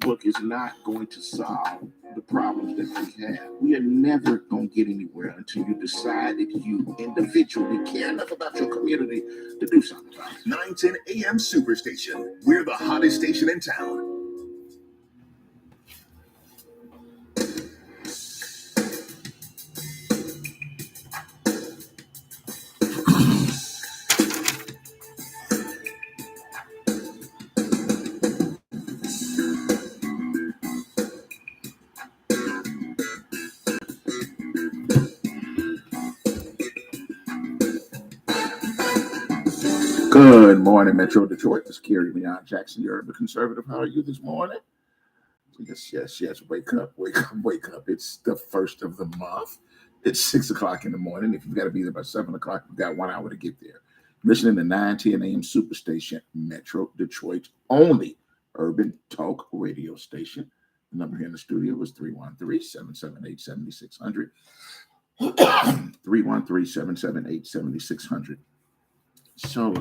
Facebook is not going to solve the problems that we have. We are never going to get anywhere until you decide that you individually care enough about your community to do something about it. 910 AM Superstation. We're the hottest station in town. Good morning, Metro Detroit. It's Kerry Leon Jackson, your urban conservative. How are you this morning? Yes. Wake up. It's the first of the month. It's 6 o'clock in the morning. If you've got to be there by 7 o'clock, you've got 1 hour to get there. Listening to 910 AM Superstation, Metro Detroit's only urban talk radio station. The number here in the studio is 313-778-7600. 313-778-7600. So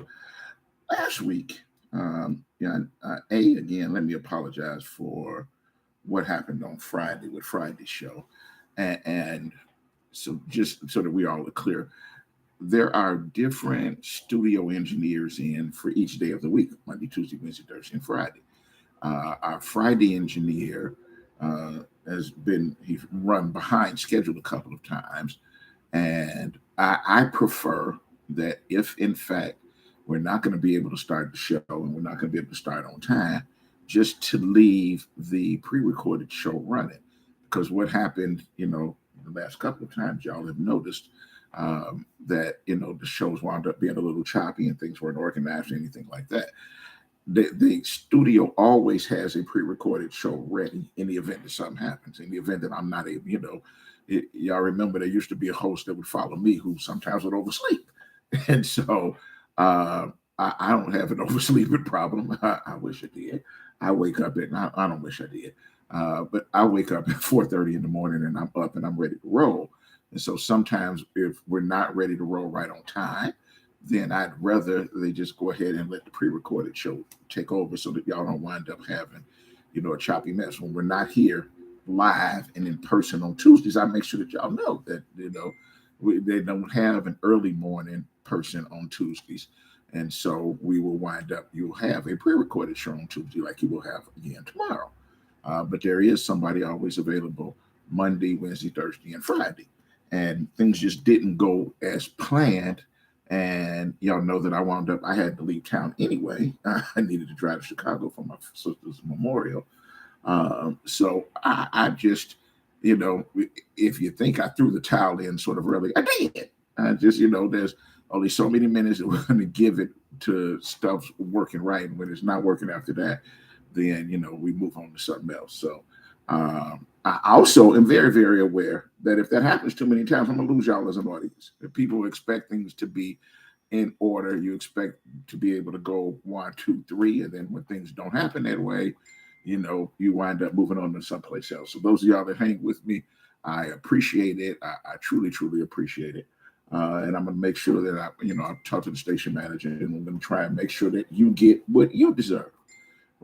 last week, again, let me apologize for what happened on Friday with Friday's show. And so just so that we all are clear, there are different studio engineers in for each day of the week, Monday, Tuesday, Wednesday, Thursday, and Friday. Our Friday engineer he's run behind schedule a couple of times. And I prefer that if, in fact, we're not going to be able to start the show and we're not going to be able to start on time, just to leave the pre-recorded show running. Because what happened, the last couple of times, y'all have noticed that, the shows wound up being a little choppy and things weren't organized or anything like that. The studio always has a pre-recorded show ready in the event that something happens, in the event that I'm not able, y'all remember there used to be a host that would follow me who sometimes would oversleep. And so I don't have an oversleeping problem. I wish I did. I wake up I don't wish I did. But I wake up at 4:30 in the morning and I'm up and I'm ready to roll. And so sometimes if we're not ready to roll right on time, then I'd rather they just go ahead and let the pre-recorded show take over so that y'all don't wind up having, a choppy mess. When we're not here live and in person on Tuesdays, I make sure that y'all know that, they don't have an early morning person on Tuesdays. And so we will you'll have a pre-recorded show on Tuesday like you will have again tomorrow. But there is somebody always available Monday, Wednesday, Thursday, and Friday. And things just didn't go as planned. And y'all know that I had to leave town anyway. I needed to drive to Chicago for my sister's memorial. So I just, if you think I threw the towel in sort of early, I did. I just, there's only so many minutes that we're going to give it to stuff working right. And when it's not working after that, then, we move on to something else. So I also am very, very aware that if that happens too many times, I'm going to lose y'all as an audience. If people expect things to be in order, you expect to be able to go 1, 2, 3, and then when things don't happen that way, you wind up moving on to someplace else. So those of y'all that hang with me, I appreciate it. I truly, truly appreciate it. And I'm going to make sure that I'll talk to the station manager and I'm going to try and make sure that you get what you deserve.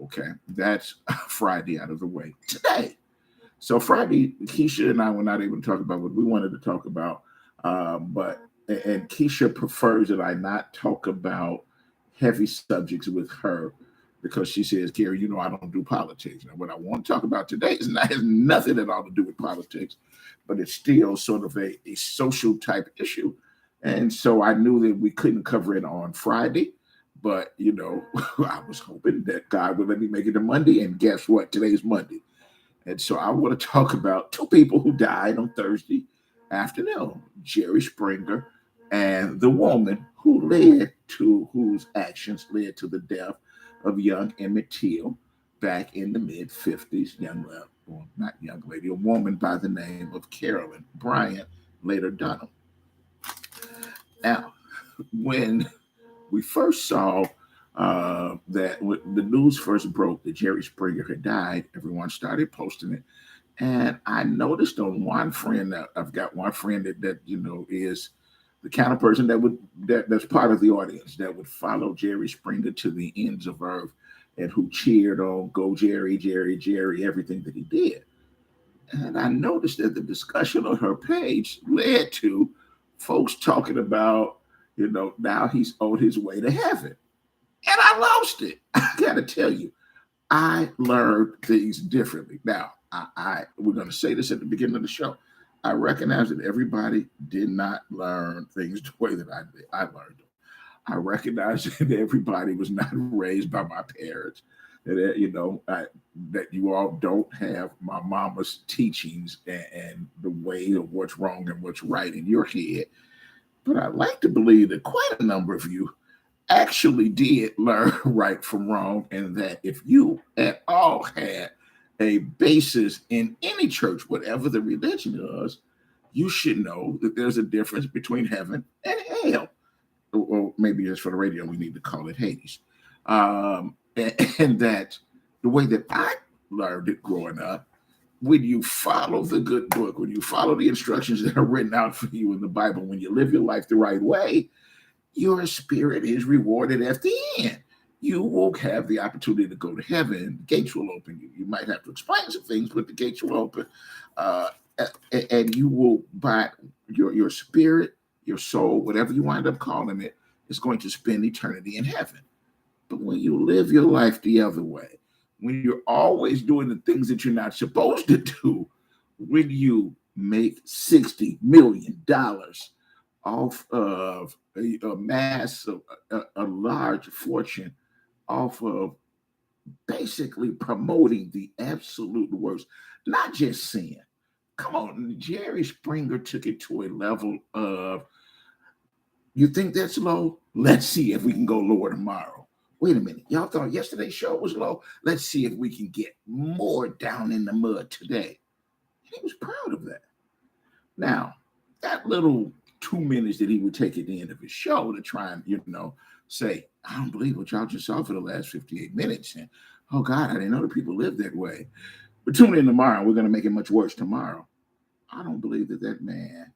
Okay, that's Friday out of the way today. So Friday, Keisha and I were not able to talk about what we wanted to talk about, and Keisha prefers that I not talk about heavy subjects with her because she says, Gary, I don't do politics. And what I want to talk about today has nothing at all to do with politics, but it's still sort of a social type issue. And so I knew that we couldn't cover it on Friday. But, I was hoping that God would let me make it to Monday. And guess what? Today's Monday. And so I want to talk about two people who died on Thursday afternoon, Jerry Springer and the woman whose actions led to the death of young Emmett Till back in the mid-50s. Not young lady, a woman by the name of Carolyn Bryant, later Dunham. Now, when we first saw that when the news first broke that Jerry Springer had died, everyone started posting it. And I noticed on one friend that I've got one friend that is the kind of person that's part of the audience that would follow Jerry Springer to the ends of earth. and who cheered on Go Jerry, Jerry, Jerry, everything that he did. And I noticed that the discussion on her page led to folks talking about, now he's on his way to heaven. And I lost it. I got to tell you, I learned things differently. Now, we're going to say this at the beginning of the show. I recognize that everybody did not learn things the way that I did. I learned them. I recognize that everybody was not raised by my parents. That you all don't have my mama's teachings and the way of what's wrong and what's right in your head. But I like to believe that quite a number of you actually did learn right from wrong, and that if you at all had a basis in any church, whatever the religion is, you should know that there's a difference between heaven and hell. Or maybe just for the radio, we need to call it Hades. And that the way that I learned it growing up, when you follow the good book, when you follow the instructions that are written out for you in the Bible, when you live your life the right way, your spirit is rewarded at the end. You will have the opportunity to go to heaven. The gates will open. You might have to explain some things, but the gates will open. And you will, by your spirit, your soul, whatever you wind up calling it, is going to spend eternity in heaven. But when you live your life the other way, when you're always doing the things that you're not supposed to do, when you make $60 million off of a large fortune off of basically promoting the absolute worst, not just sin. Come on, Jerry Springer took it to a level of, you think that's low? Let's see if we can go lower tomorrow. Wait a minute. Y'all thought yesterday's show was low? Let's see if we can get more down in the mud today. He was proud of that. Now, that little 2 minutes that he would take at the end of his show to try and, say, I don't believe what y'all just saw for the last 58 minutes. And, oh, God, I didn't know that people live that way. But tune in tomorrow. We're going to make it much worse tomorrow. I don't believe that man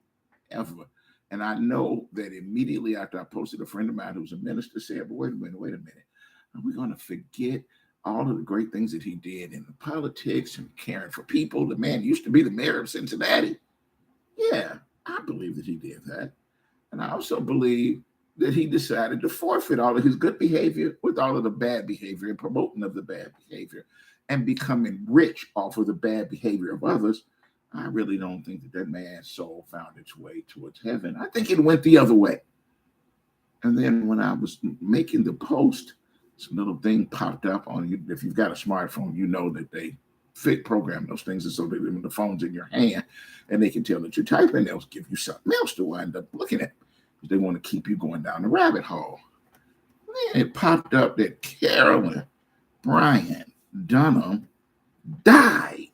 ever. And I know that immediately after I posted, a friend of mine who's a minister said, but wait a minute. Are we going to forget all of the great things that he did in the politics and caring for people? The man used to be the mayor of Cincinnati. Yeah, I believe that he did that. And I also believe that he decided to forfeit all of his good behavior with all of the bad behavior and promoting of the bad behavior and becoming rich off of the bad behavior of others. I really don't think that man's soul found its way towards heaven. I think it went the other way. And then when I was making the post, some little thing popped up on you. If you've got a smartphone, you know that they program those things, and so that when the phone's in your hand and they can tell that you're typing, they'll give you something else to wind up looking at because they want to keep you going down the rabbit hole. Then it popped up that Carolyn Bryant Dunham died.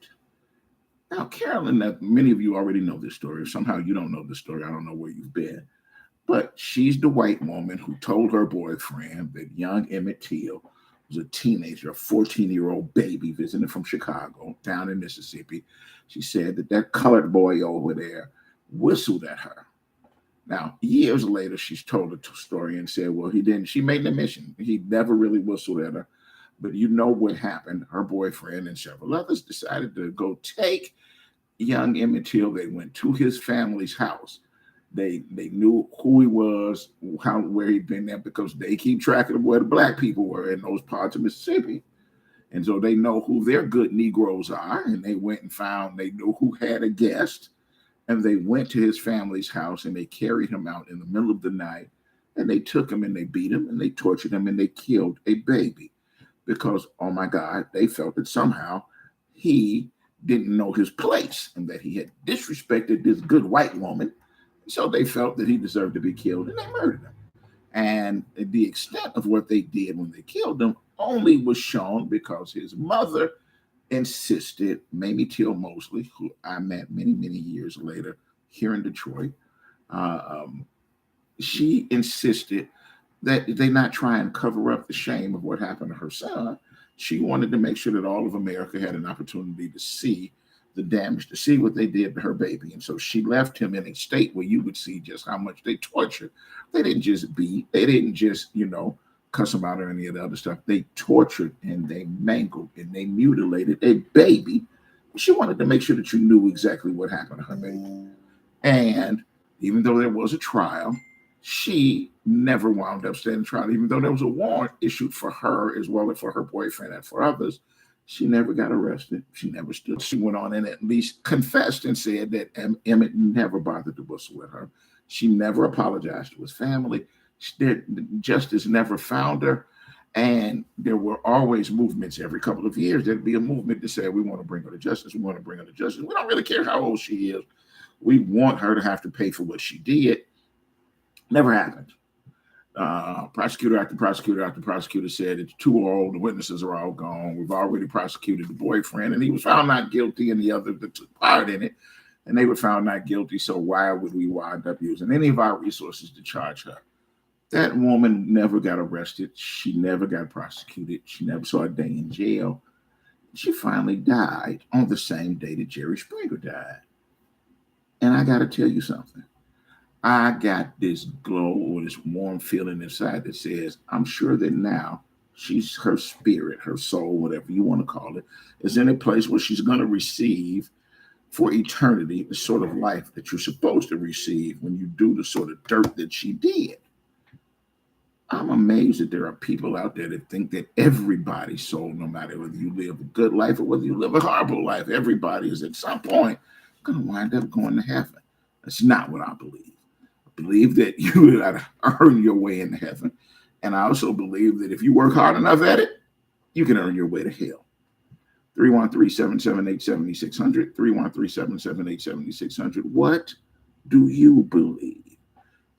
Now, Carolyn, many of you already know this story. If somehow you don't know this story, I don't know where you've been. But she's the white woman who told her boyfriend that young Emmett Till was a teenager, a 14-year-old baby visiting from Chicago down in Mississippi. She said that colored boy over there whistled at her. Now, years later, she's told the story and said, well, he didn't. She made an admission. He never really whistled at her. But you know what happened. Her boyfriend and several others decided to go take young Emmett Till. They went to his family's house. They knew who he was, where he'd been there, because they keep track of where the black people were in those parts of Mississippi. And so they know who their good Negroes are. And they went and they knew who had a guest. And they went to his family's house and they carried him out in the middle of the night. And they took him and they beat him and they tortured him and they killed a baby. Because, oh my God, they felt that somehow he didn't know his place and that he had disrespected this good white woman. So they felt that he deserved to be killed and they murdered him. And the extent of what they did when they killed him only was shown because his mother insisted, Mamie Till Mosley, who I met many, many years later here in Detroit, she insisted that they not try and cover up the shame of what happened to her son. She wanted to make sure that all of America had an opportunity to see the damage, to see what they did to her baby. And so she left him in a state where you would see just how much they tortured. They didn't just beat, they didn't just, cuss them out or any of the other stuff. They tortured and they mangled and they mutilated a baby. She wanted to make sure that you knew exactly what happened to her baby. And even though there was a trial, she never wound up standing trial. Even though there was a warrant issued for her as well as for her boyfriend and for others, she never got arrested. She never stood. She went on and at least confessed and said that Emmett never bothered to whistle with her. She never apologized to his family. Justice never found her. And there were always movements every couple of years. There'd be a movement to say, we want to bring her to justice. We want to bring her to justice. We don't really care how old she is. We want her to have to pay for what she did. Never happened. Prosecutor after prosecutor after prosecutor said it's too old. The witnesses are all gone. We've already prosecuted the boyfriend, and he was found not guilty, and the other that took part in it, and they were found not guilty. So why would we wind up using any of our resources to charge her? That woman never got arrested. She never got prosecuted. She never saw a day in jail. She finally died on the same day that Jerry Springer died. And I got to tell you something. I got this glow or this warm feeling inside that says, I'm sure that now her spirit, her soul, whatever you want to call it, is in a place where she's going to receive for eternity the sort of life that you're supposed to receive when you do the sort of dirt that she did. I'm amazed that there are people out there that think that everybody's soul, no matter whether you live a good life or whether you live a horrible life, everybody is at some point going to wind up going to heaven. That's not what I believe. I believe that you got to earn your way into heaven. And I also believe that if you work hard enough at it, you can earn your way to hell. 313-778-7600, 313-778-7600. What do you believe?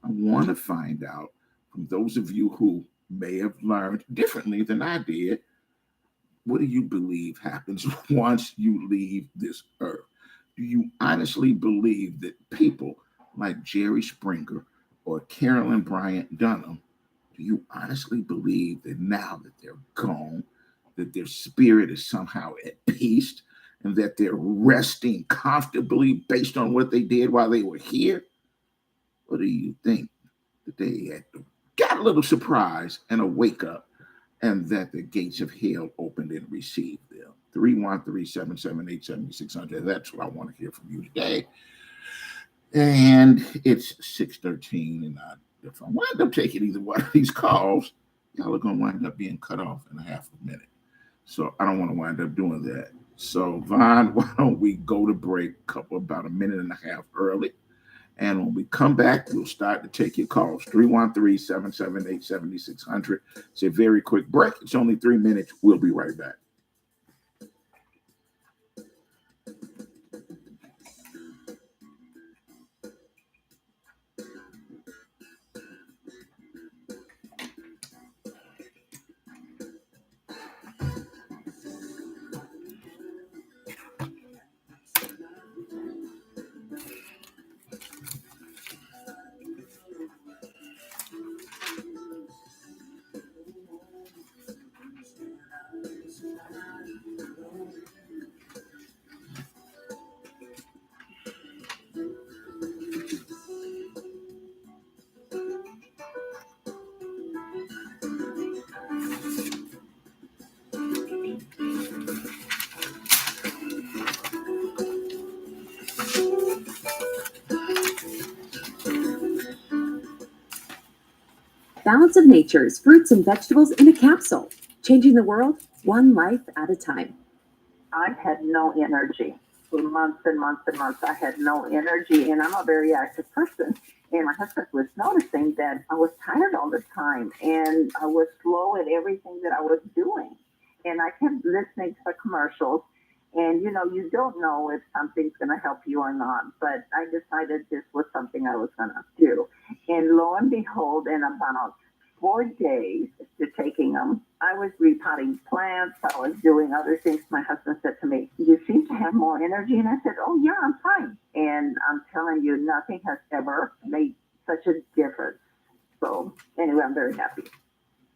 I want to find out from those of you who may have learned differently than I did, what do you believe happens once you leave this earth? Do you honestly believe that people like Jerry Springer or Carolyn Bryant Dunham, do you honestly believe that now that they're gone, that their spirit is somehow at peace and that they're resting comfortably based on what they did while they were here? Or do you think that they got a little surprise and a wake up and that the gates of hell opened and received them? 313-778-7600. That's what I want to hear from you today. And it's 6:13, and if I wind up taking either one of these calls, y'all are going to wind up being cut off in a half a minute. So I don't want to wind up doing that. So Vaughn, why don't we go to break about a minute and a half early? And when we come back, we'll start to take your calls. 313-778-7600. It's a very quick break. It's only 3 minutes. We'll be right back. Balance of Nature's fruits and vegetables in a capsule, changing the world one life at a time. I had no energy for months and months and months. I had no energy, and I'm a very active person. And my husband was noticing that I was tired all the time, and I was slow at everything that I was doing. And I kept listening to the commercials, and you don't know if something's going to help you or not. But I decided this was something I was going to do. And lo and behold, in about 4 days to taking them, I was repotting plants. I was doing other things. My husband said to me, "You seem to have more energy." And I said, "Oh, yeah, I'm fine." And I'm telling you, nothing has ever made such a difference. So anyway, I'm very happy.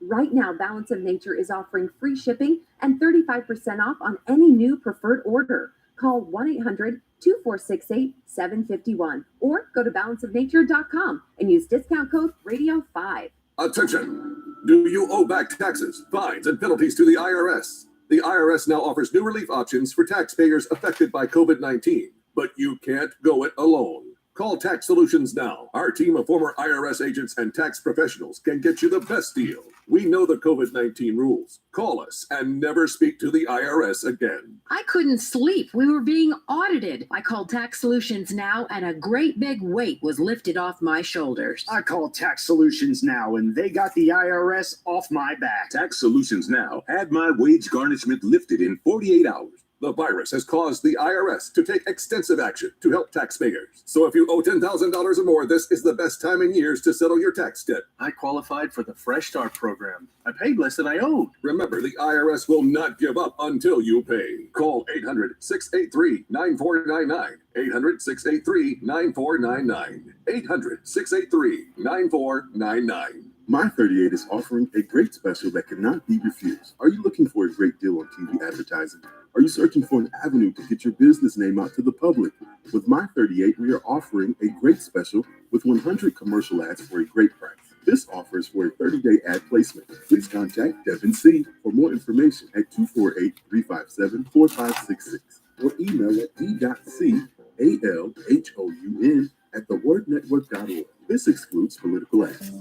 Right now, Balance of Nature is offering free shipping and 35% off on any new preferred order. Call 1-800-2468-751 or go to balanceofnature.com and use discount code RADIO5. Attention! Do you owe back taxes, fines, and penalties to the IRS? The IRS now offers new relief options for taxpayers affected by COVID-19, but you can't go it alone. Call Tax Solutions now. Our team of former IRS agents and tax professionals can get you the best deal. We know the COVID-19 rules. Call us and never speak to the IRS again. I couldn't sleep. We were being audited. I called Tax Solutions now, and a great big weight was lifted off my shoulders. I called Tax Solutions now, and they got the IRS off my back. Tax Solutions Now had my wage garnishment lifted in 48 hours. The virus has caused the IRS to take extensive action to help taxpayers. So if you owe $10,000 or more, this is the best time in years to settle your tax debt. I qualified for the Fresh Start program. I paid less than I owed. Remember, the IRS will not give up until you pay. Call 800-683-9499. 800-683-9499. 800-683-9499. My 38 is offering a great special that cannot be refused. Are you looking for a great deal on TV advertising? Are you searching for an avenue to get your business name out to the public? With My 38, we are offering a great special with 100 commercial ads for a great price. This offer is for a 30-day ad placement. Please contact Devin C. for more information at 248-357-4566 or email at d.calhoun@thewordnetwork.org. This excludes political ads.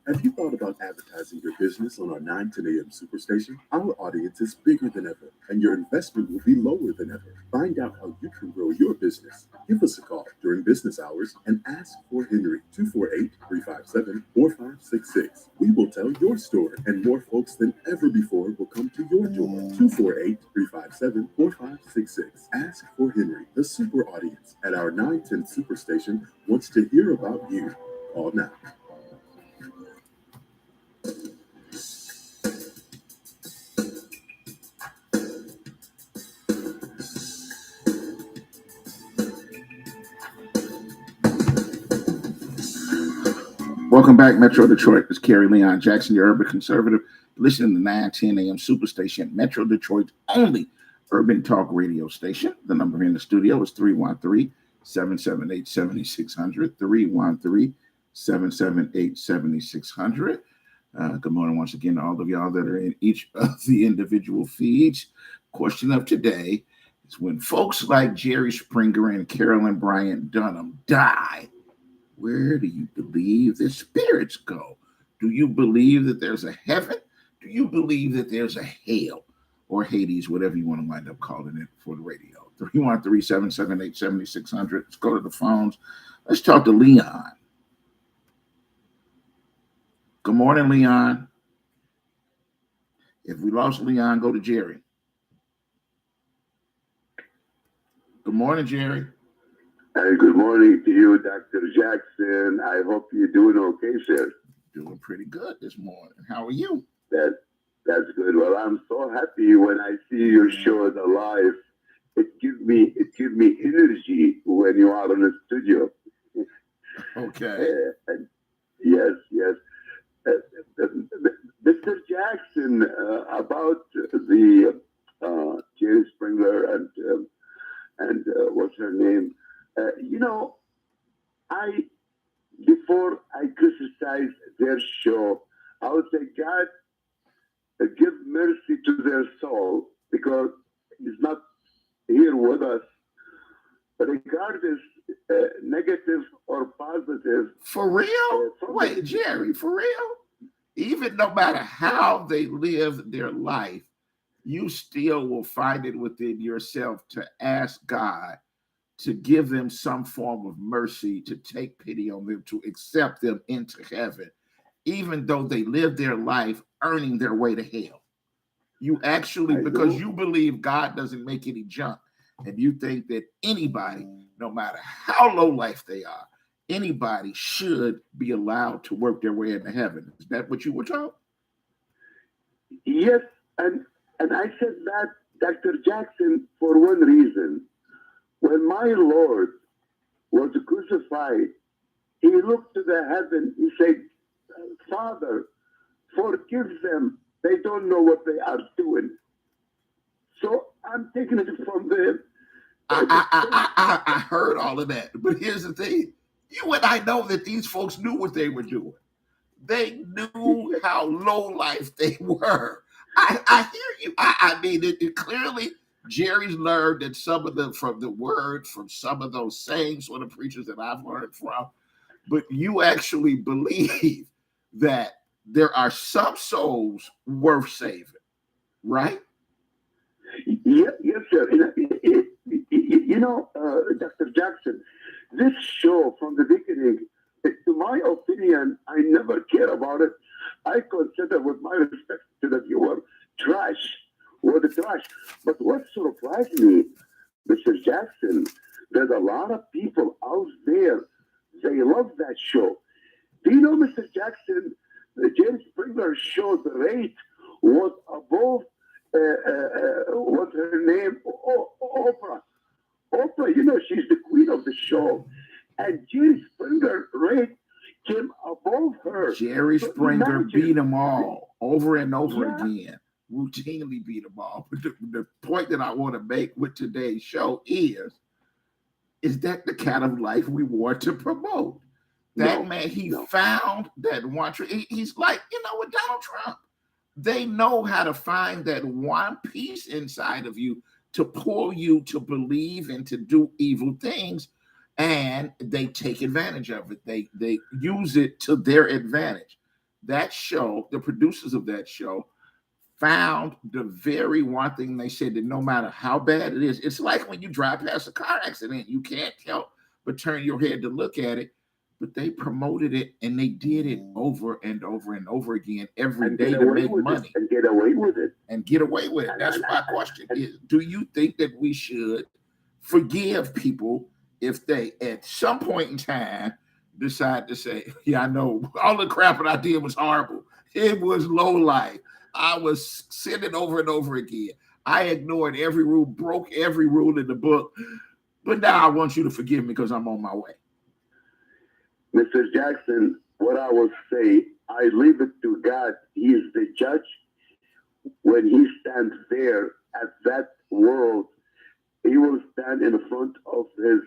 Have you thought about advertising your business on our 9 10 a.m. Superstation? Our audience is bigger than ever, and your investment will be lower than ever. Find out how you can grow your business. Give us a call during business hours and ask for Henry, 248-357-4566. We will tell your story, and more folks than ever before will come to your door. 248-357-4566. Ask for Henry. The super audience at our 910 Superstation wants to hear about you. Call now. Welcome back, Metro Detroit. It's Kerry Leon Jackson, your urban conservative. Listening to 910 a.m. Superstation, Metro Detroit's only urban talk radio station. The number in the studio is 313-778-7600, 313-778-7600. Good morning once again to all of y'all that are in each of the individual feeds. Question of today is, when folks like Jerry Springer and Carolyn Bryant Dunham die, where do you believe their spirits go? Do you believe that there's a heaven? Do you believe that there's a hell, or Hades, whatever you want to wind up calling it for the radio? 313-778-7600. Let's go to the phones. Let's talk to Leon. Good morning, Leon. If we lost Leon, go to Jerry. Good morning, Jerry. Hey, good morning to you, Dr. Jackson. I hope you're doing okay, sir. Doing pretty good this morning. How are you? That's good. Well, I'm so happy when I see your show live. It gives me energy when you are in the studio. Okay. Yes. Mr. Jackson, about the Jerry Springer and what's her name? Before I criticize their show, I would say, God, give mercy to their soul, because he's not here with us. But regardless, negative or positive. For real? Wait, Jerry, for real? Even no matter how they live their life, you still will find it within yourself to ask God to give them some form of mercy, to take pity on them, to accept them into heaven, even though they live their life earning their way to hell. You actually, because you believe God doesn't make any junk, and you think that anybody, no matter how low life they are, anybody should be allowed to work their way into heaven. Is that what you were taught? Yes, and I said that, Dr. Jackson, for one reason. When my Lord was crucified, he looked to the heaven. He said, Father, forgive them. They don't know what they are doing. So I'm taking it from them. I heard all of that. But here's the thing. You and I know that these folks knew what they were doing. They knew how low life they were. I hear you. I mean, it clearly Jerry's learned that some of from the word, from some of those sayings from the preachers that I've learned from. But you actually believe that there are some souls worth saving, right? Yes, sir. Dr. Jackson, this show from the beginning, to my opinion, I never care about it. I consider, with my respect to the viewer, trash or the trash. But what surprised me, Mr. Jackson, there's a lot of people out there, they love that show. Do you know, Mr. Jackson, the James Springer show, the rate was above, what's her name? Oprah. Oprah, she's the queen of the show. And Jerry Springer rate came above her. Jerry Springer beat them all over and over again, routinely beat them all. But the point that I want to make with today's show is that the kind of life we want to promote. That man, he found that one. He's like, with Donald Trump. They know how to find that one piece inside of you to pull you to believe and to do evil things, and they take advantage of it. They use it to their advantage. That show, the producers of that show, found the very one thing. They said that no matter how bad it is, it's like when you drive past a car accident, you can't help but turn your head to look at it. But they promoted it, and they did it over and over and over again every day to make money. And get away with it. And get away with it. That's my question is, do you think that we should forgive people if they, at some point in time, decide to say, yeah, I know, all the crap that I did was horrible. It was low life. I was sinning over and over again. I ignored every rule, broke every rule in the book. But now I want you to forgive me because I'm on my way. Mr. Jackson, what I will say, I leave it to God. He is the judge. When he stands there at that world, he will stand in front of his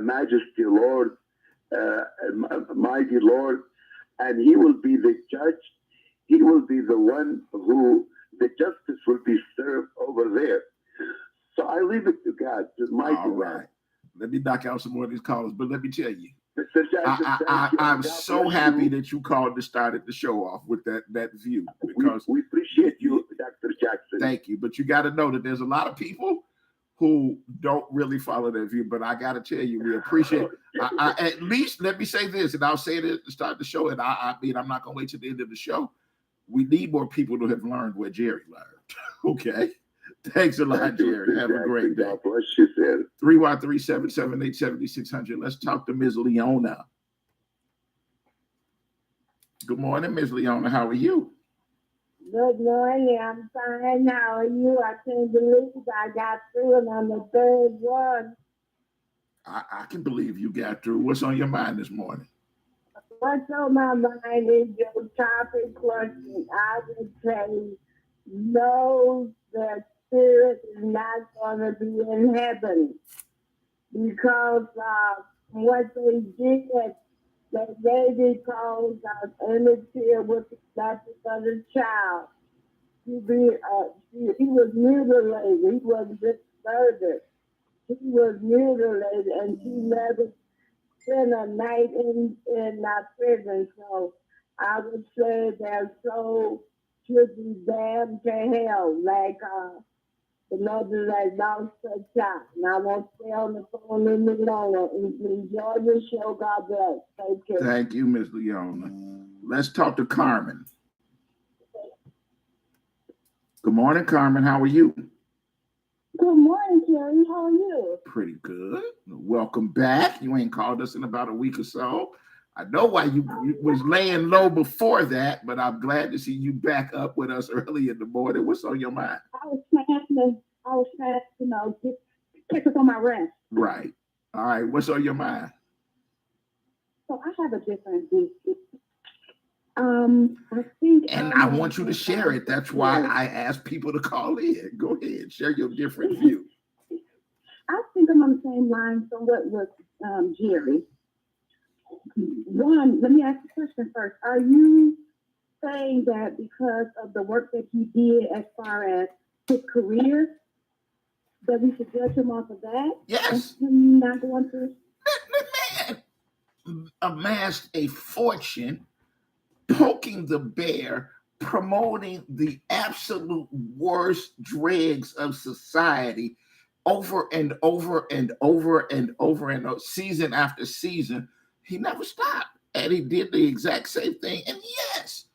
majesty, Lord, mighty Lord, and he will be the judge. He will be the one who the justice will be served over there. So I leave it to God, to mighty God. Right. Let me knock out some more of these callers, but let me tell you, Mr. Jackson, I'm so happy that you called to start the show off with that view, because we appreciate you, Dr. Jackson. Thank you. But you got to know that there's a lot of people who don't really follow that view. But I got to tell you, we appreciate at least, let me say this, and I'll say it at the start of the show, and I mean, I'm not going to wait till the end of the show. We need more people to have learned what Jerry learned. Okay. Thanks a lot, Jerry. Have a great day. 313-778-7600. Let's talk to Ms. Leona. Good morning, Ms. Leona. How are you? Good morning. I'm fine. How are you? I can't believe I got through and I'm the third one. I can believe you got through. What's on your mind this morning? What's on my mind is your topic question. I would say no, the spirit is not going to be in heaven because what they did, that lady calls Emmett Till with the nothing but a child. He was mutilated. He wasn't just murdered. He was mutilated, and she never spent a night in prison. So I would say their soul should be damned to hell, like the mother that lost her child. And I won't stay on the phone any longer. Enjoy your show. God bless. Take care. Thank you, Ms. Leona. Let's talk to Carmen. Good morning, Carmen. How are you? Good morning, Jerry. How are you? Pretty good. Welcome back. You ain't called us in about a week or so. I know why you was laying low before that, but I'm glad to see you back up with us early in the morning. What's on your mind? I was trying to, catch up on my rest. Right. All right. What's on your mind? So I have a different view. I think, and I want you to share it. That's why I asked people to call in. Go ahead, share your different view. I think I'm on the same line somewhat with Jerry. One, let me ask the question first. Are you saying that because of the work that he did as far as his career, that we should judge him off of that? Yes. And him not going to. The man amassed a fortune poking the bear, promoting the absolute worst dregs of society over and over and over and over and over, season after season. He never stopped, and he did the exact same thing. And yes,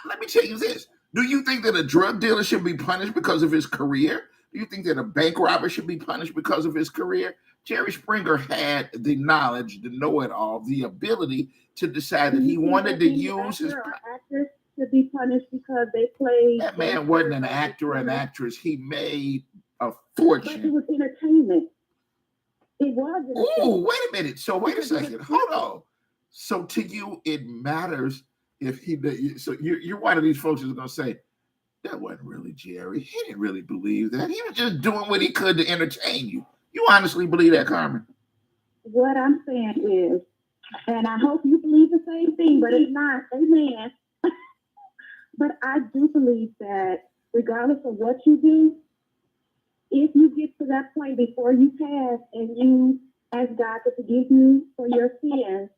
let me tell you this. Do you think that a drug dealer should be punished because of his career? Do you think that a bank robber should be punished because of his career? Jerry Springer had the knowledge, the know-it-all, the ability to decide that he wanted to use his... Actors to be punished because they played... That man wasn't an actor or an actress. He made a But fortune. it was entertainment. It was entertainment. Oh, wait a minute. So wait a second. Hold on. So to you, it matters if he did. So you're one of these folks who's going to say, that wasn't really Jerry. He didn't really believe that. He was just doing what he could to entertain you. You honestly believe that, Carmen? What I'm saying is, and I hope you believe the same thing, but if not, amen. But I do believe that regardless of what you do, if you get to that point before you pass and you ask God to forgive you for your sins,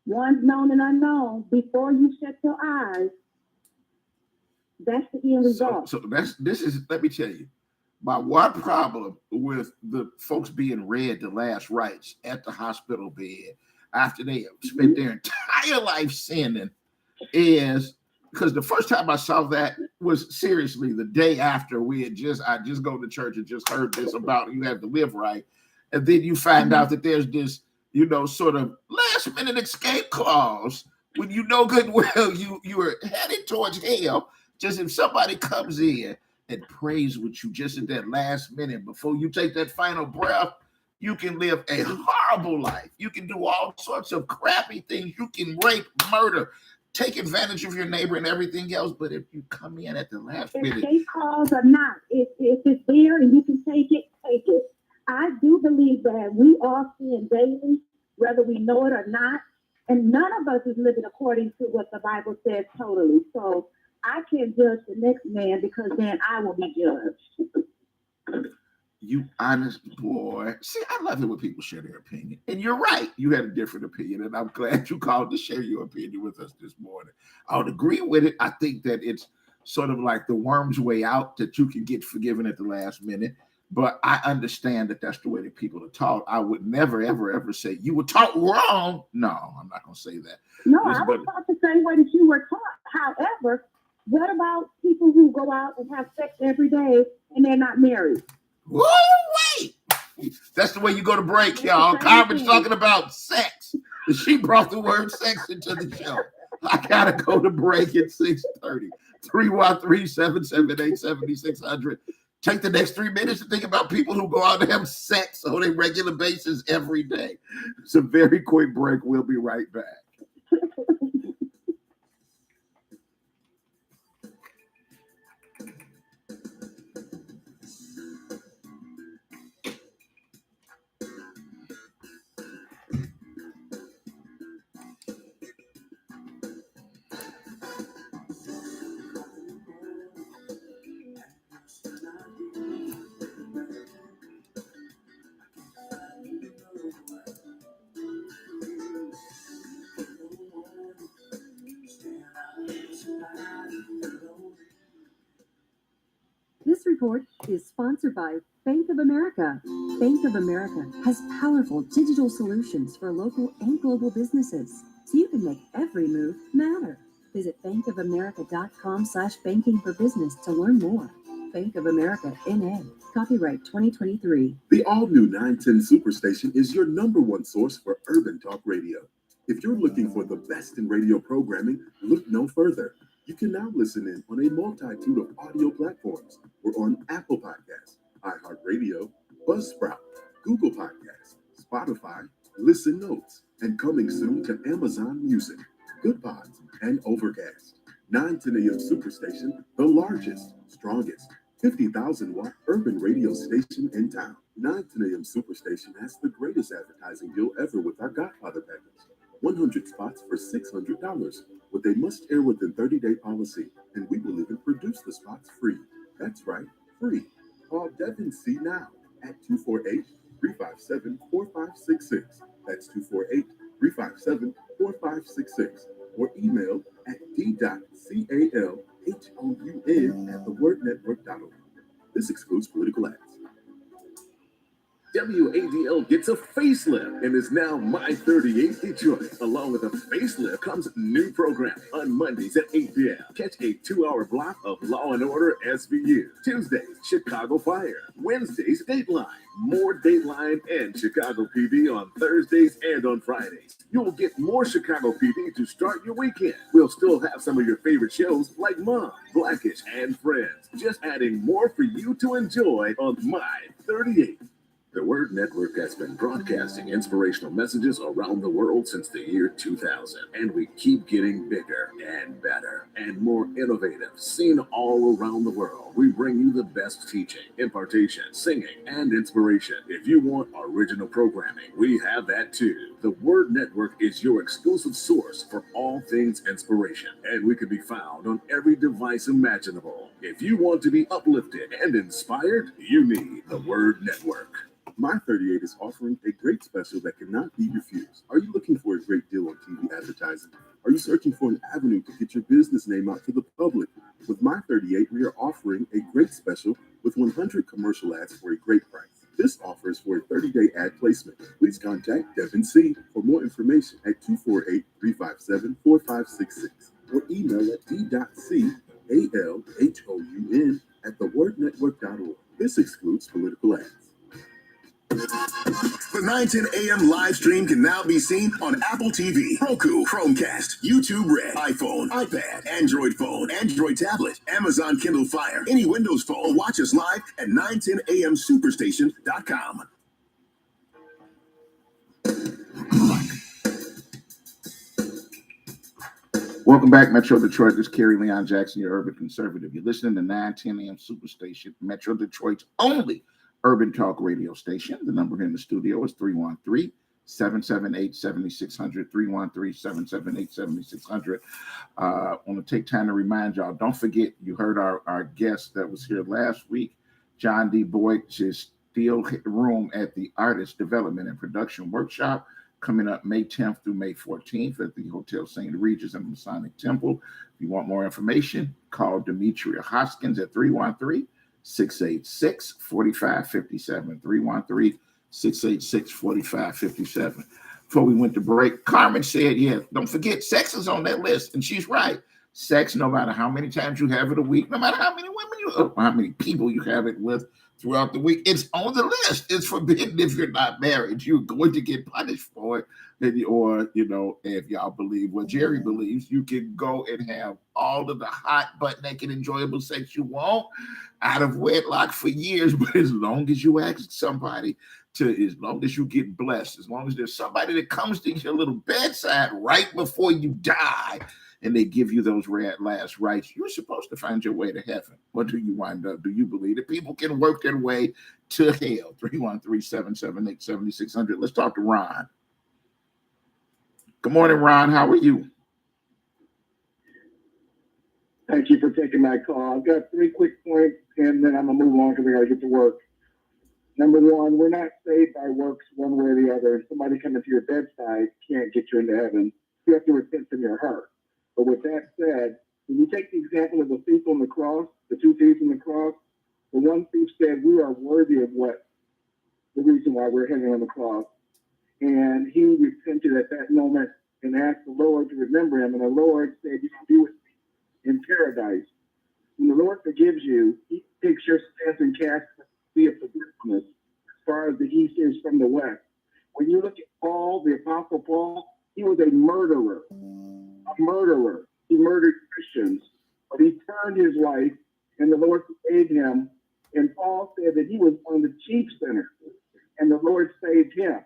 ones known and unknown, before you shut your eyes, that's the end result. So let me tell you, my one problem with the folks being read the last rites at the hospital bed after they have spent their entire life sinning is because the first time I saw that was seriously the day after I just go to church and just heard this about you have to live right. And then you find out that there's this, sort of last minute escape clause when you know good well you are headed towards hell. Just if somebody comes in and prays with you just at that last minute before you take that final breath, you can live a horrible life. You can do all sorts of crappy things. You can rape, murder, take advantage of your neighbor and everything else. But if you come in at the last minute, escape clause or not, if it's there and you can take it, take it. I do believe that we all sin daily, whether we know it or not, and none of us is living according to what the Bible says totally. So I can't judge the next man because then I will be judged. you honest boy. See, I love it when people share their opinion. And you're right. You had a different opinion, and I'm glad you called to share your opinion with us this morning. I would agree with it. I think that it's sort of like the worm's way out, that you can get forgiven at the last minute. But I understand that that's the way that people are taught. I would never, ever, ever say you were taught wrong. No, I'm not going to say that. No, I was taught the same way that you were taught. However, what about people who go out and have sex every day and they're not married? Whoa, wait. That's the way you go to break, y'all. Carmen's talking about sex. She brought the word sex into the show. I got to go to break at 6:30. 313-778-7600. Take the next 3 minutes to think about people who go out and have sex on a regular basis every day. It's a very quick break. We'll be right back. This report is sponsored by Bank of America. Bank of America has powerful digital solutions for local and global businesses, so you can make every move matter. Visit bankofamerica.com/banking for business to learn more. Bank of America, N.A. Copyright 2023. The all-new 910 Superstation is your #1 source for urban talk radio. If you're looking for the best in radio programming, look no further. You can now listen in on a multitude of audio platforms. We're on Apple Podcasts, iHeartRadio, Buzzsprout, Google Podcasts, Spotify, Listen Notes, and coming soon to Amazon Music, Goodpods, and Overcast. 910 AM Superstation, the largest, strongest, 50,000-watt urban radio station in town. 910 AM Superstation has the greatest advertising deal ever with our Godfather package. 100 spots for $600 with a must-air within 30-day policy, and we will even produce the spots free. That's right, free. Call Devin C. now at 248-357-4566. That's 248-357-4566. Or email at d.calhoun@thewordnetwork.org. This excludes political ads. WADL gets a facelift and is now My 38 Detroit. Along with a facelift comes new programming on Mondays at 8 p.m. Catch a 2-hour block of Law and Order SVU. Tuesdays, Chicago Fire. Wednesdays, Dateline. More Dateline and Chicago PD on Thursdays and on Fridays. You'll get more Chicago PD to start your weekend. We'll still have some of your favorite shows like Mom, Blackish, and Friends. Just adding more for you to enjoy on My 38. The Word Network has been broadcasting inspirational messages around the world since the year 2000, and we keep getting bigger and better and more innovative, seen all around the world. We bring you the best teaching, impartation, singing, and inspiration. If you want original programming, we have that too. The Word Network is your exclusive source for all things inspiration, and we can be found on every device imaginable. If you want to be uplifted and inspired, you need the Word Network. My 38 is offering a great special that cannot be refused. Are you looking for a great deal on TV advertising? Are you searching for an avenue to get your business name out to the public? With My 38, we are offering a great special with 100 commercial ads for a great price. This offer is for a 30-day ad placement. Please contact Devin C. for more information at 248-357-4566 or email at d.calhoun@thewordnetwork.org. This excludes political ads. The 910 AM live stream can now be seen on Apple TV, Roku, Chromecast, YouTube Red, iPhone, iPad, Android phone, Android tablet, Amazon Kindle Fire, any Windows phone. Watch us live at 910amsuperstation.com. Welcome back, Metro Detroit. This is Kerry Leon Jackson, your urban conservative. You're listening to 910 AM Superstation, Metro Detroit's only urban talk radio station. The number here in the studio is 313-778-7600, 313-778-7600. I want to take time to remind y'all, don't forget, you heard our guest that was here last week, John D. Boyd's Steel Room at the Artist Development and Production Workshop, coming up May 10th through May 14th at the Hotel St. Regis and Masonic Temple. If you want more information, call Demetria Hoskins at 313-686-4557, 313-686-4557. Before we went to break, Carmen said, yeah, don't forget, sex is on that list. And she's right. Sex, no matter how many times you have it a week, no matter how many how many people you have it with throughout the week, it's on the list. It's forbidden if you're not married. You're going to get punished for it. Or, if y'all believe what Jerry believes, you can go and have all of the hot, butt-naked, enjoyable sex you want out of wedlock for years. But as long as you ask somebody as long as you get blessed, as long as there's somebody that comes to your little bedside right before you die, and they give you those last rites, you're supposed to find your way to heaven. Or do you wind up? Do you believe that people can work their way to hell? 313-778-7600. Let's talk to Ron. Good morning, Ron. How are you? Thank you for taking my call. I've got 3 quick points, and then I'm going to move on because I got to get to work. Number 1, we're not saved by works one way or the other. Somebody coming to your bedside can't get you into heaven. You have to repent from your heart. But with that said, when you take the example of the thief on the cross, the 2 thieves on the cross, the one thief said, we are worthy of what the reason why we're hanging on the cross. And he repented at that moment and asked the Lord to remember him. And the Lord said, you can be with me in paradise. When the Lord forgives you, he takes your sins and casts the sea of forgiveness as far as the east is from the west. When you look at Paul, the Apostle Paul, he was a murderer. He murdered Christians, but he turned his life, and the Lord saved him. And Paul said that he was one of the chief sinners, and the Lord saved him.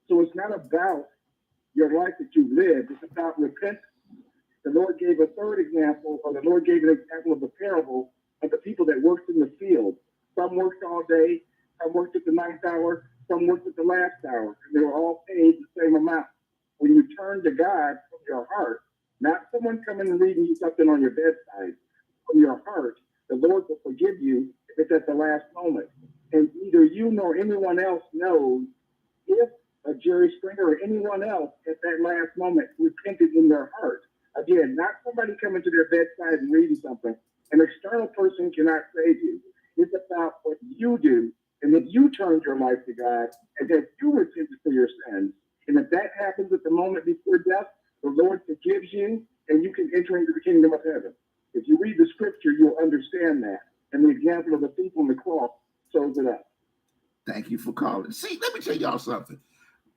So it's not about your life that you lived; it's about repentance. The Lord gave a third example, or the Lord gave an example of the parable of the people that worked in the field. Some worked all day, some worked at the ninth hour, some worked at the last hour, and they were all paid the same amount. when you turn to God from your heart, not someone coming and reading you something on your bedside, from your heart, the Lord will forgive you if it's at the last moment. And neither you nor anyone else knows if a Jerry Springer or anyone else at that last moment repented in their heart. Again, not somebody coming to their bedside and reading something. An external person cannot save you. It's about what you do, and that you turned your life to God, and that you repented for your sins. And if that happens at the moment before death, the Lord forgives you, and you can enter into the kingdom of heaven. If you read the scripture, you'll understand that. And the example of the thief on the cross shows it up. Thank you for calling. See, let me tell y'all something.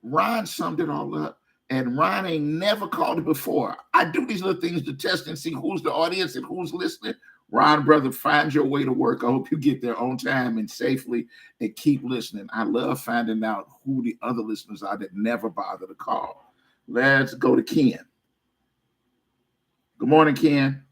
Ron summed it all up, and Ron ain't never called it before. I do these little things to test and see who's the audience and who's listening. Ron, brother, find your way to work. I hope you get there on time and safely and keep listening. I love finding out who the other listeners are that never bother to call. Let's go to Ken. Good morning, Ken.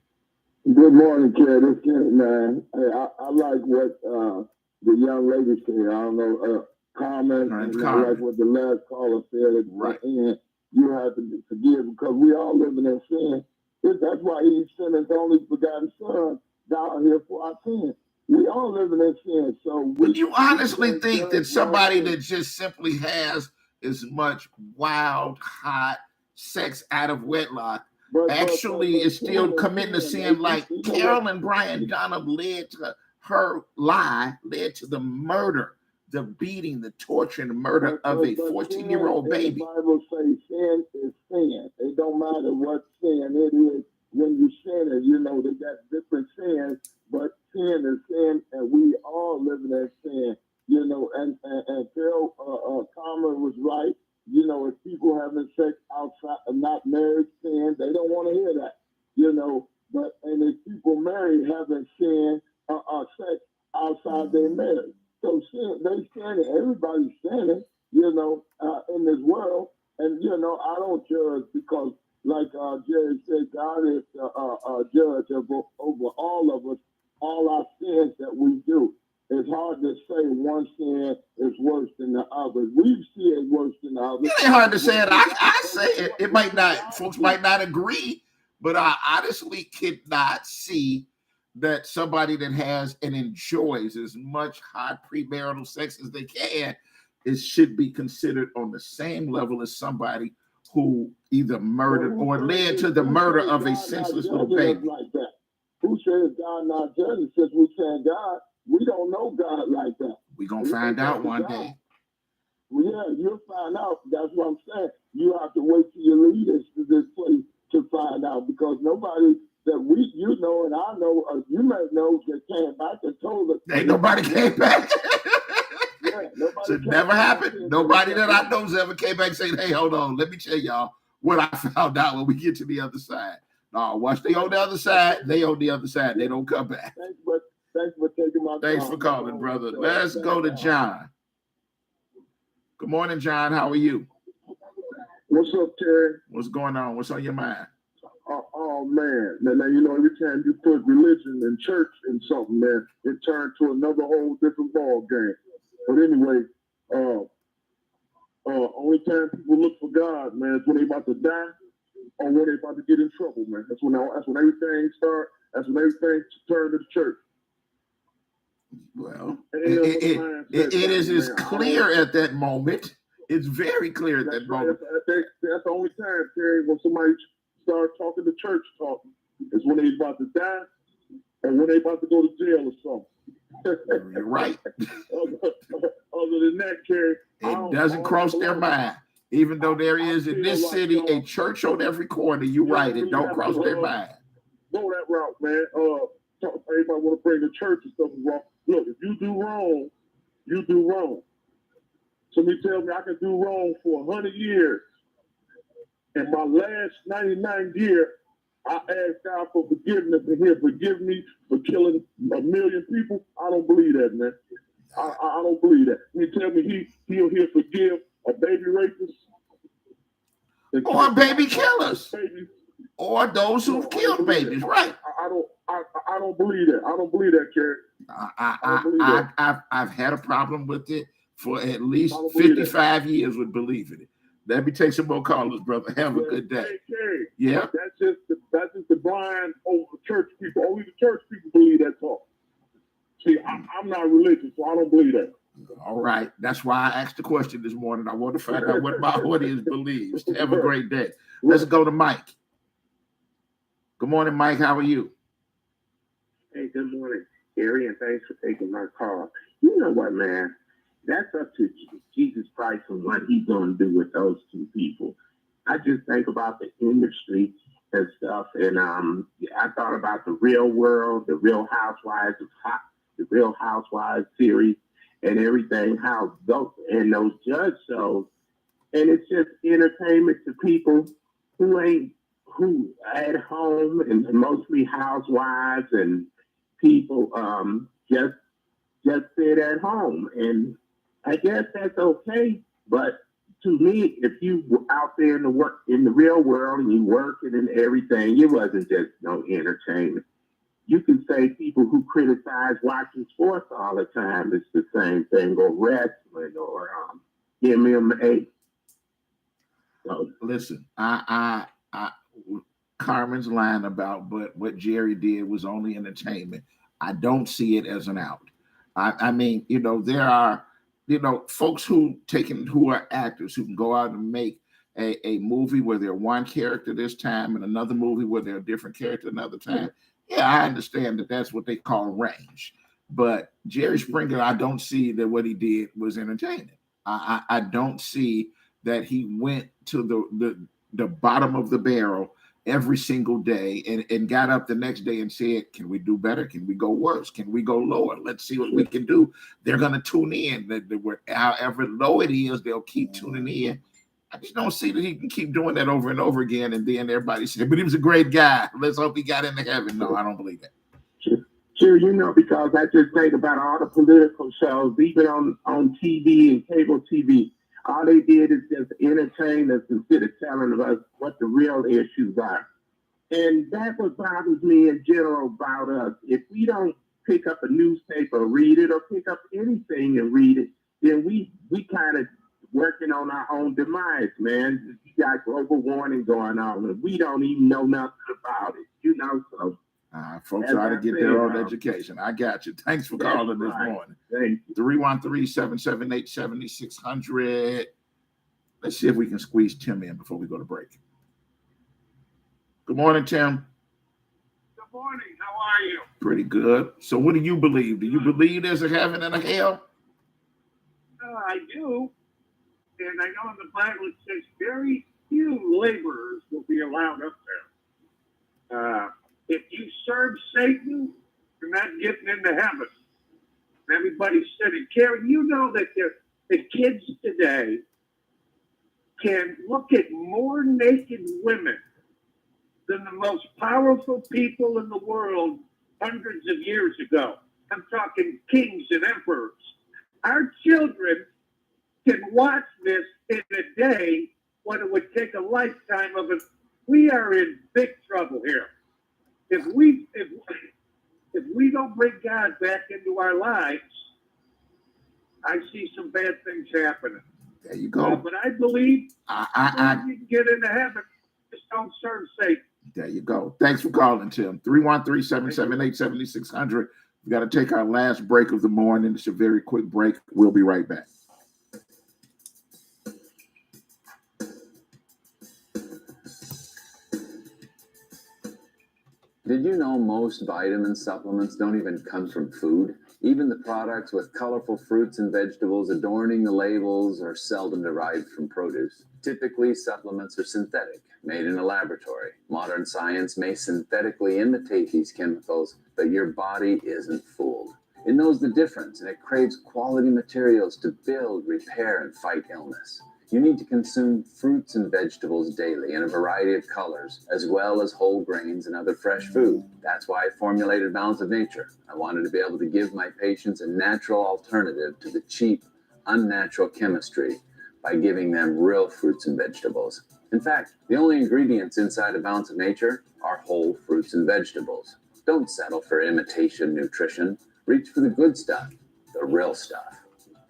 Good morning, Ken. It's Ken, man. Hey, I like what the young lady said. I don't know, comment. Right, I like what the last caller said. Right. And you have to forgive because we all living in sin. That's why he sent his only begotten son down here for our sin. We all living in sin. So would you honestly think that somebody that just simply has as much wild, hot sex out of wedlock actually is still committing a sin like Carolyn Bryant Donham led to her lie, led to the murder, the beating, the torture, and the murder of a 14-year-old baby? The Bible says sin is sin. It don't matter what sin it is. When you sin it, you know they got different sins, but sin is sin, and we all living in sin. You know, and Phil Palmer was right. You know, if people having sex outside, not married, sin, they don't want to hear that. You know, but and if people married having sin, sex outside their marriage, so sin, they sinning. Everybody's sinning. You know, in this world, and you know, I don't judge because, like Jerry said, God is a judge over all of us, all our sins that we do. It's hard to say one sin is worse than the other. We see it worse than the other. It ain't hard to say it. I say it. It might not, folks might not agree, but I honestly cannot see that somebody that has and enjoys as much hot premarital sex as they can should be considered on the same level as somebody who either murdered or led to the murder of a senseless little baby. Like that? Who says God not judging? Since we saying God, we don't know God like that. We're going to find out one day. Well, yeah, you'll find out. That's what I'm saying. You have to wait till your leaders to this place to find out, because nobody that you know and I know, or you may know, that came back and told us. Ain't nobody came back. Yeah, So it never happened. Nobody that I know's ever came back and said, hey, hold on, let me tell y'all what I found out when we get to the other side. No, once they on the other side, they on the other side. They don't come back. Thanks for taking my call. Thanks for calling, brother. Let's go to John. Good morning, John. How are you? What's up, Terry? What's going on? What's on your mind? Oh man. Now, you know, every time you put religion and church in something, man, it turns to another whole different ball game. But anyway, only time people look for God, man, is when they about to die or when they about to get in trouble, man. That's when everything starts. That's when everything turns to the church. Well, it is as clear at that moment. It's very clear at that moment. That's the only time, Terry, when somebody starts talking the church talk, is when they about to die and when they about to go to jail or something. You're right. Other than that, Terry, it doesn't cross their mind. Even though there is in this city a church on every corner, you're right. It don't cross their mind. Go that route, man. Everybody want to bring the church and stuff wrong. Look, if you do wrong, you do wrong. Somebody tell me I can do wrong for 100 years. And my last 99th year, I asked God for forgiveness, and He'll forgive me for killing 1 million people. I don't believe that, man. I don't believe that. You tell me He'll forgive a baby rapist, or baby killers, or those who've killed babies, right? I don't believe that. I don't believe that, Kerry. I've had a problem with it for at least 55 years with believing it. Let me take some more callers, brother. Have a good day. Yeah. That's just the blind over church people. Only the church people believe that talk. See, I'm not religious, so I don't believe that. All right. That's why I asked the question this morning. I want to find out what my audience believes. Have a great day. Let's go to Mike. Good morning, Mike. How are you? Hey, good morning, Gary, and thanks for taking my call. You know what, man? That's up to Jesus Christ and what he's going to do with those two people. I just think about the industry and stuff, and I thought about the Real World, the Real Housewives, the Real Housewives series, and everything. How those judge shows, and it's just entertainment to people who at home, and mostly housewives and people just sit at home, and I guess that's okay. But to me, if you were out there in the real world and you working and everything, it wasn't just no entertainment. You can say people who criticize watching sports all the time, it's the same thing, or wrestling or MMA. So listen, I Carmen's lying about, but what Jerry did was only entertainment. I don't see it as an out. I mean, there are, folks who are actors who can go out and make a movie where they're one character this time and another movie where they're a different character another time. Yeah, I understand that that's what they call range. But Jerry Springer, I don't see that what he did was entertaining. I don't see that he went to the bottom of the barrel every single day and got up the next day and said, can we do better? Can we go worse? Can we go lower? Let's see what we can do. They're going to tune in. However low it is, they'll keep tuning in. I just don't see that he can keep doing that over and over again. And then everybody said, but he was a great guy. Let's hope he got into heaven. No, I don't believe that. Sure, because I just think about all the political shows, even on TV and cable TV. All they did is just entertain us instead of telling us what the real issues are. And that's what bothers me in general about us. If we don't pick up a newspaper, read it, or pick up anything and read it, then we kind of working on our own demise, man. You got global warming going on, and we don't even know nothing about it, so. Folks ought to get their own education. I got you. Thanks for calling this morning. Thank you. 313-778-7600. Let's see if we can squeeze Tim in before we go to break. Good morning, Tim. Good morning. How are you? Pretty good. So what do you believe? Do you believe there's a heaven and a hell? I do. And I know in the Bible it says very few laborers will be allowed up there. If you serve Satan, you're not getting into heaven. Everybody's sitting. Karen, you know that the kids today can look at more naked women than the most powerful people in the world hundreds of years ago. I'm talking kings and emperors. Our children can watch this in a day when it would take a lifetime of it. We are in big trouble here. If we don't bring God back into our lives, I see some bad things happening. There you go. But I believe you can get into heaven. Just don't serve Satan. There you go. Thanks for calling, Tim. 313-778-7600. We got to take our last break of the morning. It's a very quick break. We'll be right back. Did you know most vitamin supplements don't even come from food? Even the products with colorful fruits and vegetables adorning the labels are seldom derived from produce. Typically, supplements are synthetic, made in a laboratory. Modern science may synthetically imitate these chemicals, but your body isn't fooled. It knows the difference, and it craves quality materials to build, repair, and fight illness. You need to consume fruits and vegetables daily in a variety of colors, as well as whole grains and other fresh food. That's why I formulated Balance of Nature. I wanted to be able to give my patients a natural alternative to the cheap, unnatural chemistry by giving them real fruits and vegetables. In fact, the only ingredients inside of Balance of Nature are whole fruits and vegetables. Don't settle for imitation nutrition. Reach for the good stuff, the real stuff.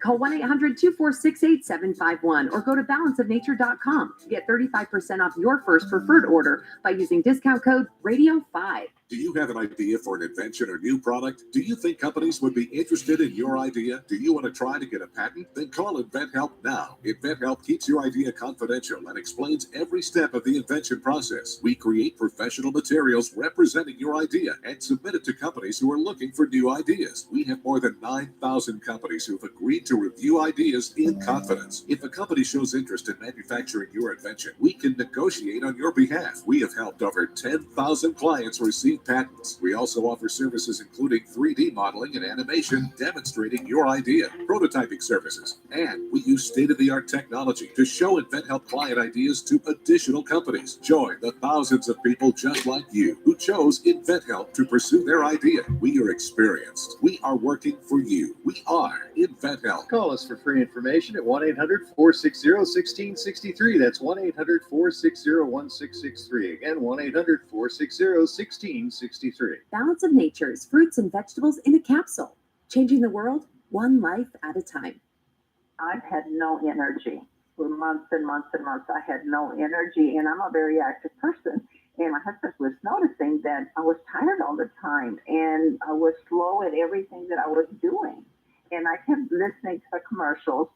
Call 1-800-246-8751 or go to balanceofnature.com to get 35% off your first preferred order by using discount code Radio5. Do you have an idea for an invention or new product? Do you think companies would be interested in your idea? Do you want to try to get a patent? Then call InventHelp now. InventHelp keeps your idea confidential and explains every step of the invention process. We create professional materials representing your idea and submit it to companies who are looking for new ideas. We have more than 9,000 companies who have agreed to review ideas in confidence. If a company shows interest in manufacturing your invention, we can negotiate on your behalf. We have helped over 10,000 clients receive patents. We also offer services including 3D modeling and animation demonstrating your idea, prototyping services, and we use state-of-the-art technology to show InventHelp client ideas to additional companies. Join the thousands of people just like you who chose InventHelp to pursue their idea. We are experienced. We are working for you. We are InventHelp. Call us for free information at 1-800-460-1663. That's 1-800-460-1663. Again, 1-800-460-1663. Balance of Nature's fruits and vegetables in a capsule, changing the world one life at a time. I've had no energy for months and months and months. I had no energy, and I'm a very active person. And my husband was noticing that I was tired all the time, and I was slow at everything that I was doing. And I kept listening to the commercials.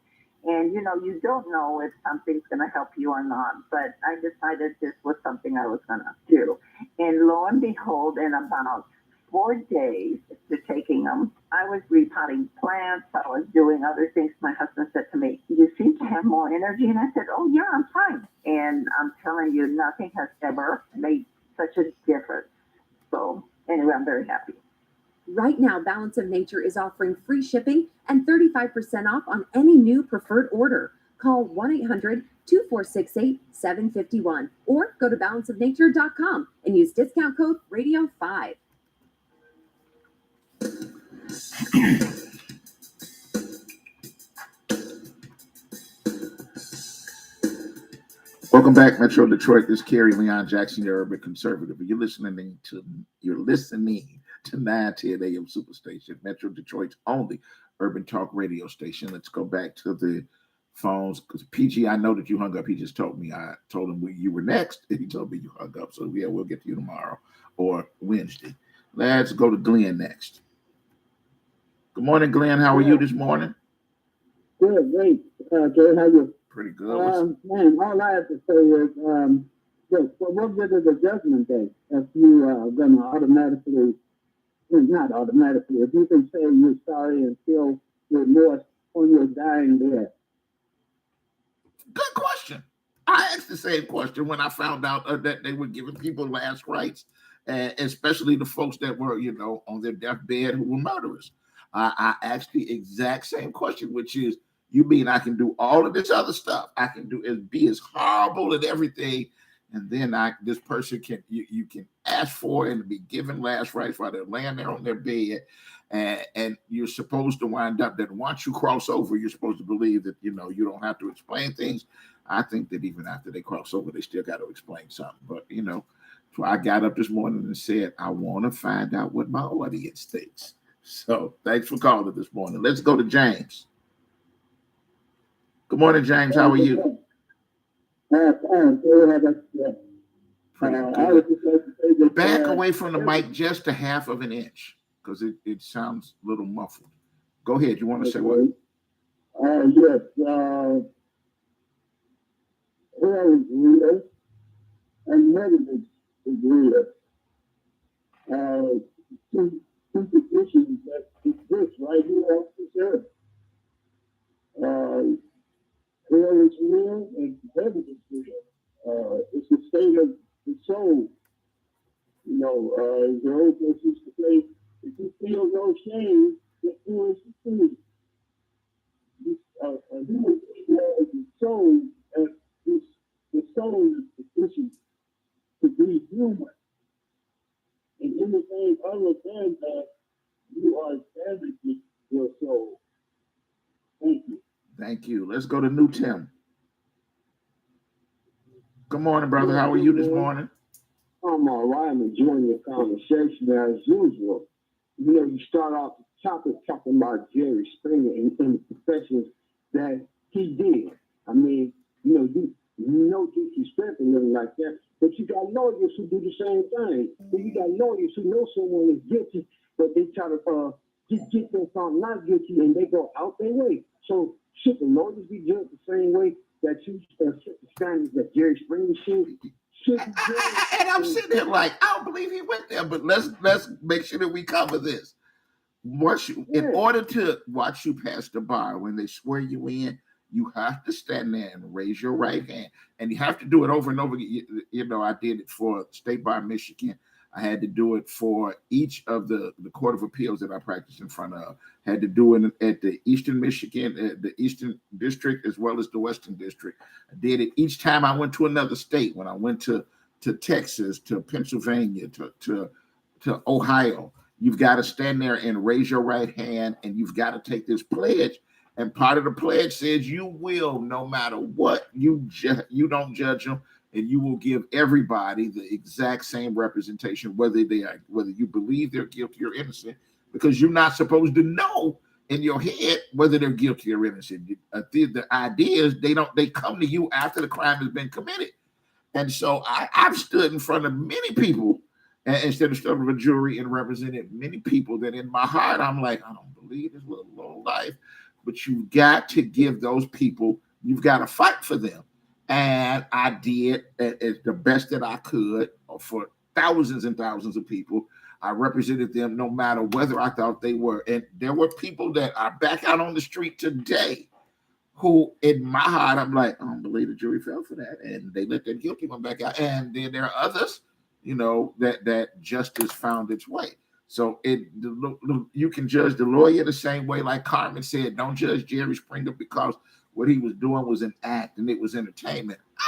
And, you know, you don't know if something's going to help you or not. But I decided this was something I was going to do. And lo and behold, in about 4 days to taking them, I was repotting plants. I was doing other things. My husband said to me, "You seem to have more energy." And I said, "Oh, yeah, I'm fine." And I'm telling you, nothing has ever made such a difference. So anyway, I'm very happy. Right now, Balance of Nature is offering free shipping and 35% off on any new preferred order. Call 1-800-246-8751 or go to balanceofnature.com and use discount code Radio5. Welcome back, Metro Detroit. This is Kerry Leon Jackson, your urban conservative. You're listening to 910 AM Superstation, Metro Detroit's only urban talk radio station. Let's go back to the phones because PG, I know that you hung up. He just told me. I told him you were next, and he told me you hung up. So yeah, we'll get to you tomorrow or Wednesday. Let's go to Glenn next. Good morning, Glenn. How are you this morning? Good, great. Kerry, how you? Pretty good. Man, all I have to say is, what good is the judgment day if you are going to automatically, not automatically, if you can say you're sorry and feel remorse on your dying bed? Good question. I asked the same question when I found out that they were giving people last rites, especially the folks that were, on their deathbed who were murderers. I asked the exact same question, which is, you mean I can do all of this other stuff? I can be as horrible at everything, and then this person you can ask for and be given last rites while they're laying there on their bed, and you're supposed to wind up that once you cross over, you're supposed to believe that you don't have to explain things. I think that even after they cross over, they still got to explain something. But so I got up this morning and said I want to find out what my audience thinks. So thanks for calling this morning. Let's go to James. Good morning, James. How are you? Back away from the mic just a half of an inch because it sounds a little muffled. Go ahead. You want to say what? Yes. Hell is real and heaven is real. Two conditions that exist right here on this earth. Hell is real and heaven is real. It's the state of the soul. The old folks used to say, if you feel no shame, then do as you feel. The soul, the soul is sufficient to be human. And anything other than that, you are damaging your soul. Thank you. Thank you. Let's go to New Tim. Good morning, brother. How are you this morning? I'm all right. I'm enjoying your conversation as usual. you start off the topic talking about Jerry Springer and the professions that he did. I mean, no disrespect or nothing like that, but you got lawyers who do the same thing. And you got lawyers who know someone is guilty, but they try to get them found not guilty, and they go out their way. So should the lawyers be judged the same way that you set the standards that Jerry Springer should be judged? And I'm sitting there like, I don't believe he went there, but let's make sure that we cover this. In order to watch you pass the bar, when they swear you in, you have to stand there and raise your right hand, and you have to do it over and over again. I did it for State Bar Michigan. I had to do it for each of the Court of Appeals that I practiced in front of. I had to do it at the Eastern Michigan, the Eastern District, as well as the Western District. I did it each time I went to another state. When I went to Texas, to Pennsylvania, to Ohio, you've got to stand there and raise your right hand, and you've got to take this pledge. And part of the pledge says you will, no matter what, you don't judge them, and you will give everybody the exact same representation, whether you believe they're guilty or innocent, because you're not supposed to know in your head whether they're guilty or innocent. The idea is they come to you after the crime has been committed. And so I've stood in front of many people instead of stuff of a jury and represented many people that in my heart I'm like, I don't believe this little low life. But you've got to give those people, you've got to fight for them. And I did the best that I could for thousands and thousands of people. I represented them no matter whether I thought they were. And there were people that are back out on the street today who, in my heart, I'm like, I don't believe the jury fell for that. And they let that guilty one back out. And then there are others, that justice found its way. So you can judge the lawyer the same way, like Carmen said. Don't judge Jerry Springer because what he was doing was an act and it was entertainment. I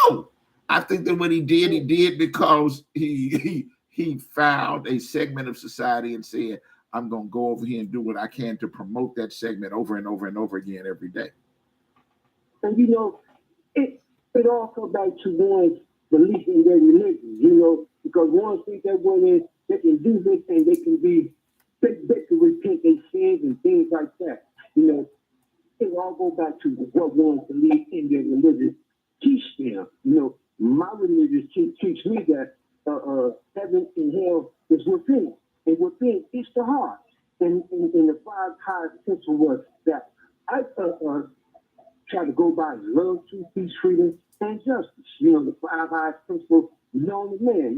don't know. I think that what he did because he found a segment of society and said, I'm going to go over here and do what I can to promote that segment over and over and over again every day. And it all comes back to one's belief in their religion, because one thinks that when they can do this and they can repent their sins and things like that. It all go back to what one believes in their religion teach them. My religion teach me that heaven and hell is within, and within is the heart. And the five highest principle was that I try to go by love, truth, peace, freedom, and justice. The five highest principles known to man.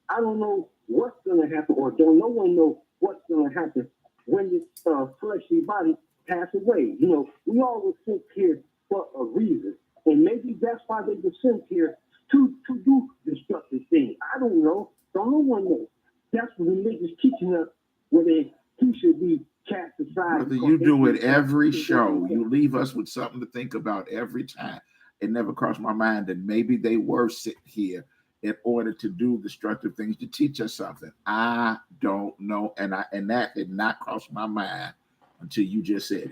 I don't know what's going to happen, or don't no one know what's going to happen when this fleshly body pass away. We all were sent here for a reason, and maybe that's why they were sent here to do destructive things. I don't know. Don't no one know. That's what religion is teaching us, whether he should be cast aside. Brother, you do it every show. You leave us with something to think about every time. It never crossed my mind that maybe they were sent here in order to do destructive things to teach us something. I don't know, and that did not cross my mind until you just said it.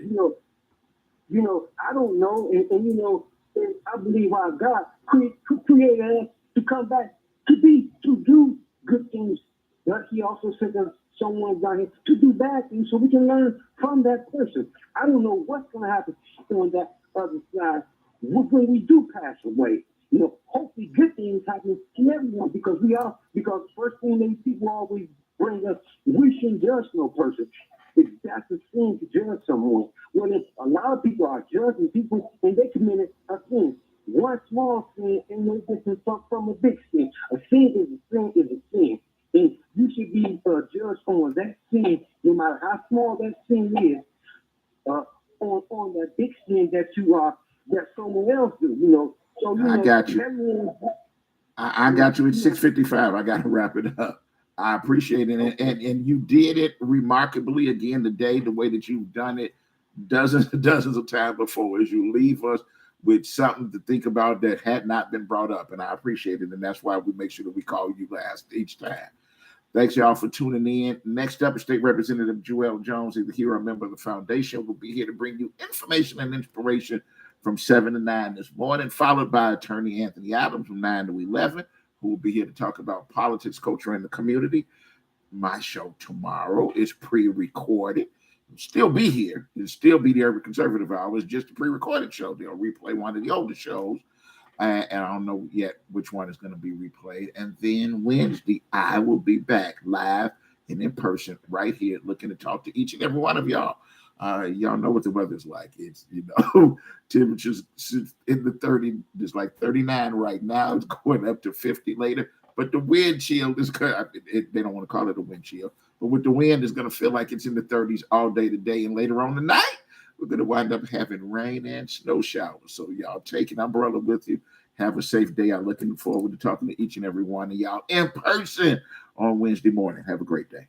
I don't know, and I believe our God created us to come back to do good things, but He also sent us someone down here to do bad things, so we can learn from that person. I don't know what's going to happen on that other side when we do pass away. Hopefully good things happen to everyone, because first thing these people always bring up, we shouldn't judge no person. That's a sin to judge someone. Well, a lot of people are judging people and they committed a sin. One small sin ain't no different from a big sin. A sin is a sin is a sin. And you should be judged on that sin, no matter how small that sin is, on that big sin that someone else do, So, I got you. I got you at 6:55. I got to wrap it up. I appreciate it. And you did it remarkably again today, the way that you've done it dozens of times before, as you leave us with something to think about that had not been brought up. And I appreciate it. And that's why we make sure that we call you last each time. Thanks, y'all, for tuning in. Next up, State Representative Joelle Jones, the hero member of the foundation, will be here to bring you information and inspiration from 7 to 9 this morning, followed by Attorney Anthony Adams from 9 to 11, who will be here to talk about politics, culture, and the community. my show tomorrow is pre-recorded. It'll still be here. It'll still be the Urban Conservative Hour. It's just a pre-recorded show. They'll replay one of the older shows. And I don't know yet which one is going to be replayed. And then Wednesday, I will be back live and in person right here, looking to talk to each and every one of y'all. Y'all know what the weather's like. It's, temperatures in the 30s. It's like 39 right now. It's going up to 50 later. But the wind chill is good. They don't want to call it a wind chill. But with the wind, it's going to feel like it's in the 30s all day today. And later on tonight, we're going to wind up having rain and snow showers. So y'all take an umbrella with you. Have a safe day. I'm looking forward to talking to each and every one of y'all in person on Wednesday morning. Have a great day.